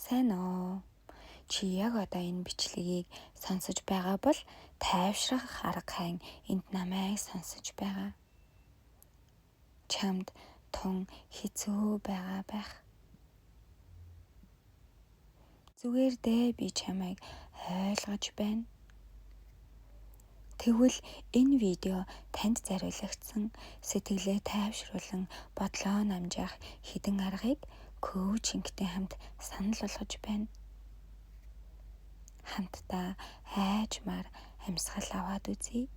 Сайн уу? Чи яг одоо энэ бичлэгийг сонсож байгаа бол тайвшрах арга хайн энд намайг сонсож байгаа. Чамд тун хэцүү байгаа байх. Зүгээр дээ би чамайг ойлгож байна. Тэгвэл энэ видео танд зориулагдсан сэтгэлээ тайвшруулан бодлоо намжаах хэдэн аргыг коучингтэй хамт санал болгож байна. Хамтдаа хайжмаар амьсгал аваад үзье.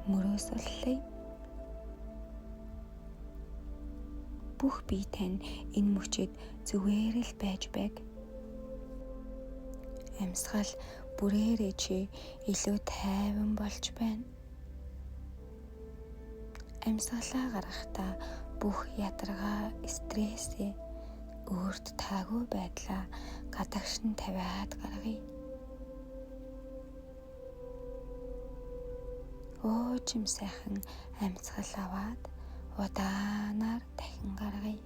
Мөрөөсөллөе. Бүх бие тань энэ мөчид зүгээр л байж байг. Амьсгал бүрээрээ чи илүү тайван болж байна. Амьсгалаа гаргахдаа бүх ядаргаа, стрессээ, өөрт таагүй байдлаа гадагшин тавиад гаргая. Оожим сайхан амьсгал аваад удаанаар дахин гаргая.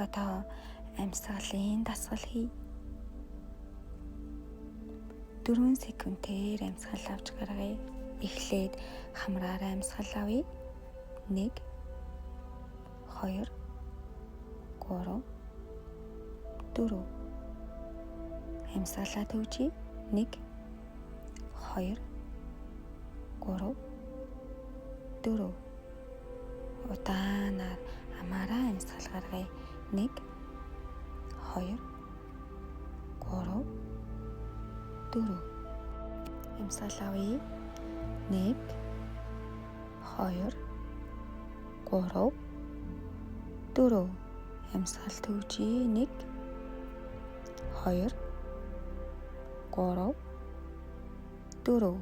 Одоо амьсгалын дасгал хий. 4 секундээр амьсгал авч гаргая. Эхлээд хамраараа амьсгал авъя. 1 2 3 4 Амьсгалаа төвчий. 1 2 3 4 Удаанаар амаараа амьсгал гаргая. 1 2 3 4 Амьсгал авъя. 1 2 3 4 Амьсгал төвчий. 1 2 3 4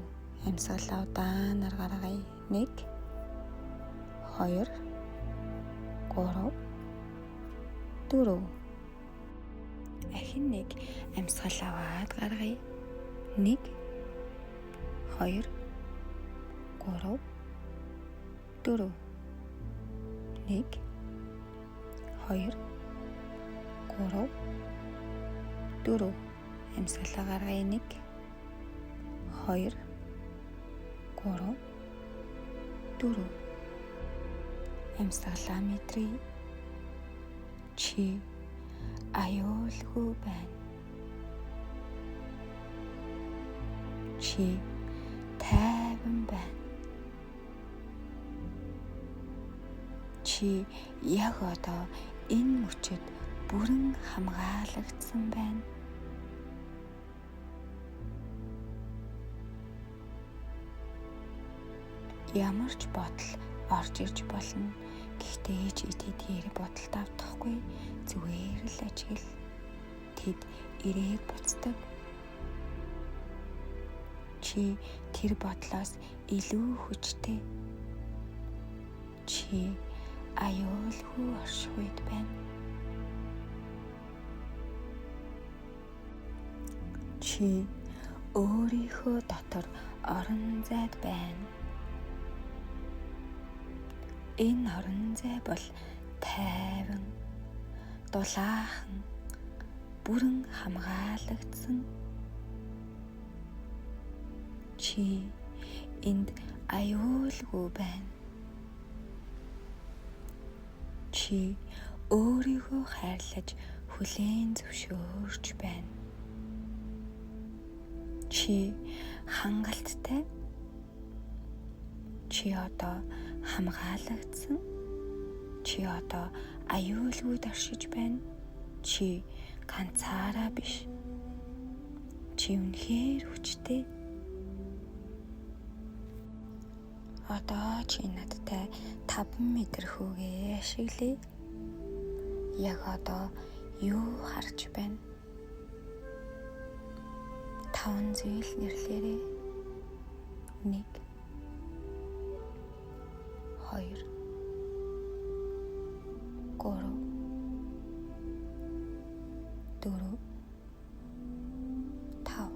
Амьсгалаа удаанаар гаргая. 1 2 3 4 Ахин нэг амьсгал аваад гаргая. 1 2 3 4 1 2 3 4 Амьсгалаа гаргая. 1 2 3 4 Амьсгалаа мэдрээ. Чи аюулгүй байна. Чи тайван байна. Чи яг одоо энэ мөчид бүрэн хамгаалагдсан байна. Ямар ч бодол орж ирж болно. Гэхдээ ч эдгээр бодолд автахгүй. Зүгээр л ажигл. Тэд ирээг буцдаг. Чи тэр бодлоос илүү хүчтэй. Чи аюулгүй оршихуйд байна. Чи өөрийнхөө дотор орон зайд байна. Энэ орон зай бол тайван, дулаахан, бүрэн хамгаалагдсан. Чи энд аюулгүй байна. Чи өөрийгөө хайрлаж хүлээн зөвшөөрч байна. Чи хангалттай. Чи одоо хамгаалагдсан. Чи одоо аюулгүйд оршиж байна. Чи ганцаараа биш. Чи үнэхээр хүчтэй. Одоо чи надтай 5 метр хүүгээ ашиглая. Яг одоо юу харж байна? 5 зүйл нэрлээрэй. 1 2 3 4 5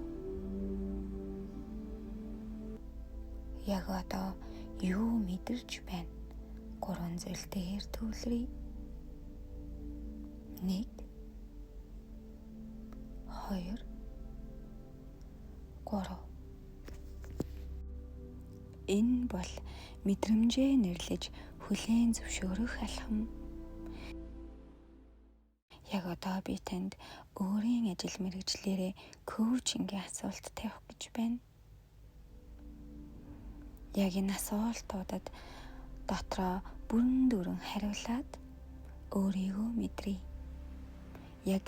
яг одоо юу мэдэрч байна? 3 зүйл дээр төвлөрье. 1 2 3. Энэ бол мэдрэмжээ нэрлэж хүлээн зөвшөөрөх алхам. Яг одоо би танд өөрийн ажил мэргэжлээрээ коучингийн асуулт тавих гэж байна. Яг энэ асуултуудад дотроо бүрэн дүүрэн хариулаад өөрийгөө мэдрий. Яг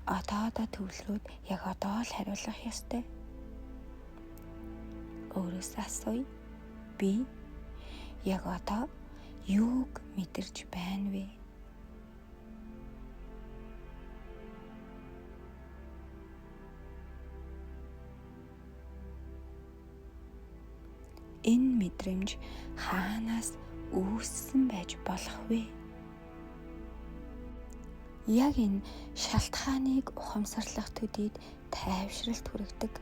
одоодоо төвлөрөөд яг одоо л хариулах ёстой. Өөрөөсөө асууя. Би яг одоо юуг мэдэрч байна вэ? Энэ мэдрэмж хаанаас үүссэн байж болох вэ? Яг энэ шалтгааныг ухамсарлах төдийд тайвшралт хүргэдэг.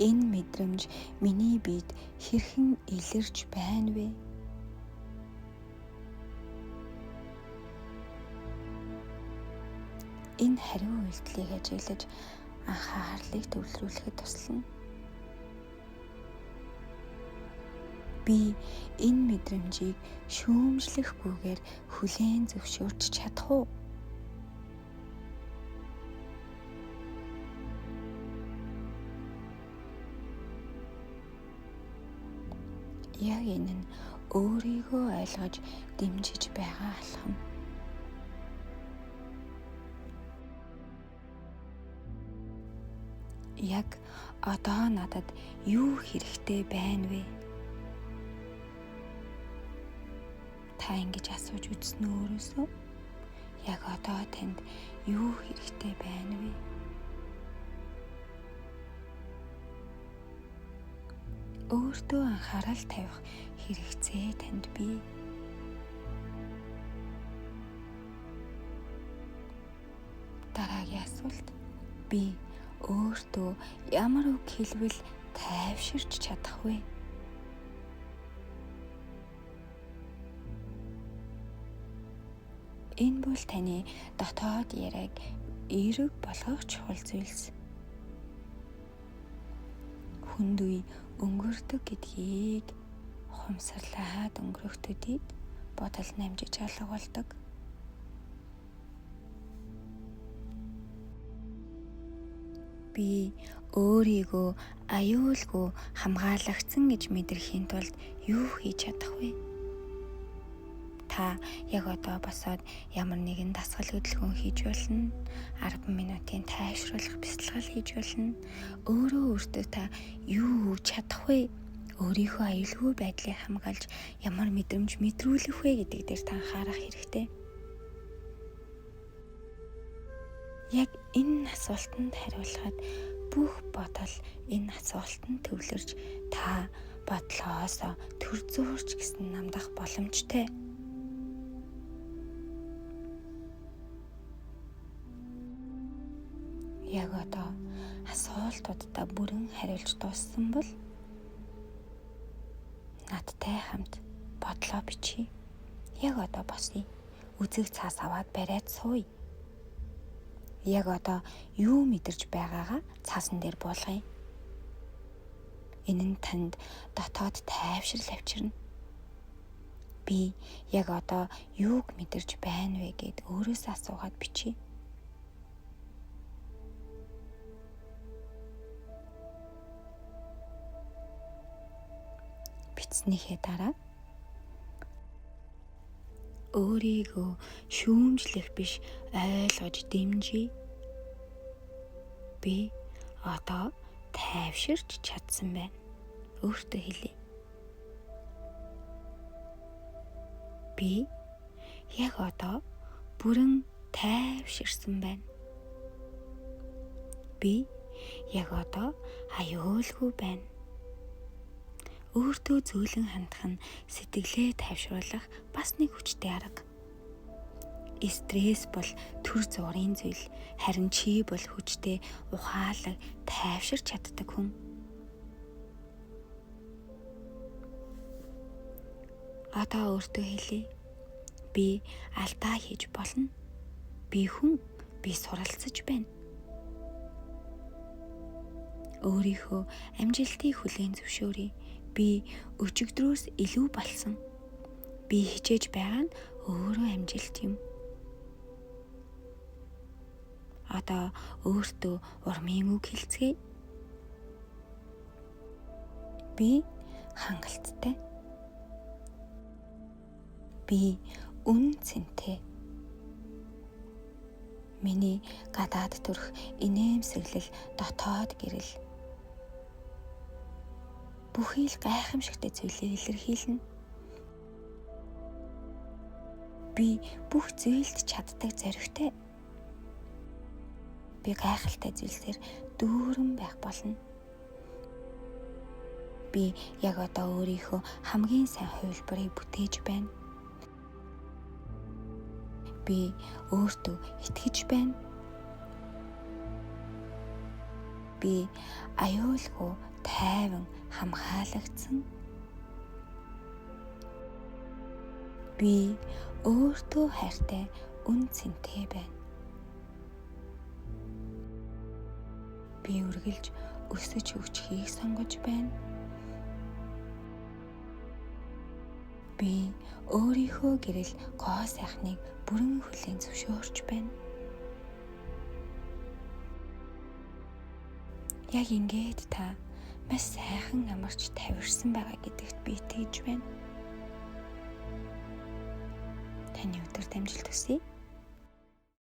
Энэ мэдрэмж миний биед хэрхэн илэрч байна вэ? Энэ хариу үйлдэлийг ажиглаж анхаарлыг төвлөрүүлэхэд туслана. Би энэ мэдрэмжийг шүүмжлэхгүйгээр хүлээн зөвшөөрч чадах уу? Яг энэ нь өөрийгөө ойлгож дэмжиж байгаа алхам. Яг одоо надад юу хэрэгтэй байна вэ? Та ингэж асууж үзсэн өөрөөсөө яг одоо танд юу хэрэгтэй байна вэ? Өөртөө анхаарал тавих хэрэгцээ танд бий. Дараагийн асуулт. Би өөртөө ямар үг хэлбэл тайвширч чадах вэ? Энэ бол таны дотоод яриаг эерэг болгох чухал зүйлс. Хүнд үе өнгөрдөг гэдгийг ухамсарлаад өнгөрөх төдийд бодол намжиж алга болдог. Би өөрийгөө аюулгүй хамгаалагцсан гэж мэдрэхийн тулд юу хийж чадах вэ? Та яг одоо босоод ямар нэгэн дасгал хөдөлгөөн хийж болно. 10 минутын тайвшруулах бясалгал хийж болно. Өөртөө та юу чадах вэ? Өөрийнхөө аюулгүй байдлыг хамгаалж ямар мэдрэмж мэдрүүлэх вэ гэдэг дээр та анхаарах хэрэгтэй. Яг энэ асуултанд хариулахад бүх бодол энэ асуултанд төвлөрж та бодлоосоо төр зуурч гэсэн намдах боломжтой. Яг одоо асуултуудаа бүрэн хариулж дууссан бол надтай хамт бодлоо бичиж. Яг одоо босъё. Үзэг цаас аваад бариад сууя. Яг одоо юу мэдэрч байгаагаа цаасан дээр буулгая. Энэ нь танд дотоод тайвшрал авчирна. Би яг одоо юуг мэдэрч байна вэ гэд өөрөөсөө асуугаад бичиж. Бичснийхээ дараа өөрийгөө шүүмжлэх биш ойлгож дэмжиж. Би одоо тайвширч чадсан байна. Өөртөө хэлье. Би яг одоо бүрэн тайвширсан байна. Би яг одоо аюулгүй байна. Өөртөө зөөлөн хандах нь сэтгэлээ тайвшруулах бас нэг хүчтэй арга. Стресс бол төр зургийн зүйл, харин чи бол хүчтэй ухаалаг тайвширч чаддаг хүн. Одоо өөртөө хэлье. Би алдаа хийж болно. Би хүн, би суралцж байна. Өөрийнхөө амжилтыг хүлээн зөвшөөрье. Би өчигдрөөс илүү болсон. Би хичээж байгаа нь өөрөө амжилт юм. Одоо өөртөө урмын үг хэлцгээе. Би хангалттай. Би үн цэнтэй. Миний гадаад төрх инээмсэглэл, дотоод гэрэл бүхий л гайхамшигтай зүйлийг илэрхийлнэ. Би бүх зүйлд чаддаг зоригтой. Би гайхалтай зүйлсээр дүүрэн байх болно. Би яг одоо өөрийнхөө хамгийн сайн хувилбарыг бүтээж байна. Би өөртөө итгэж байна. Би аюулгүй тайван хамгаалагдсан. Би өөртөө хайртай үн цэнтэй байна. Би үргэлж өсөж хөгжихийг сонгож байна. Би өөрийнхөө гэрэл гоо сайхныг бүрэн хүлээн зөвшөөрч байна. Яг ингээд та маш сайхан амарч тавирсан байгаа гэдэгт би итгэж байна. Таны өдөрт амжилт хүсье.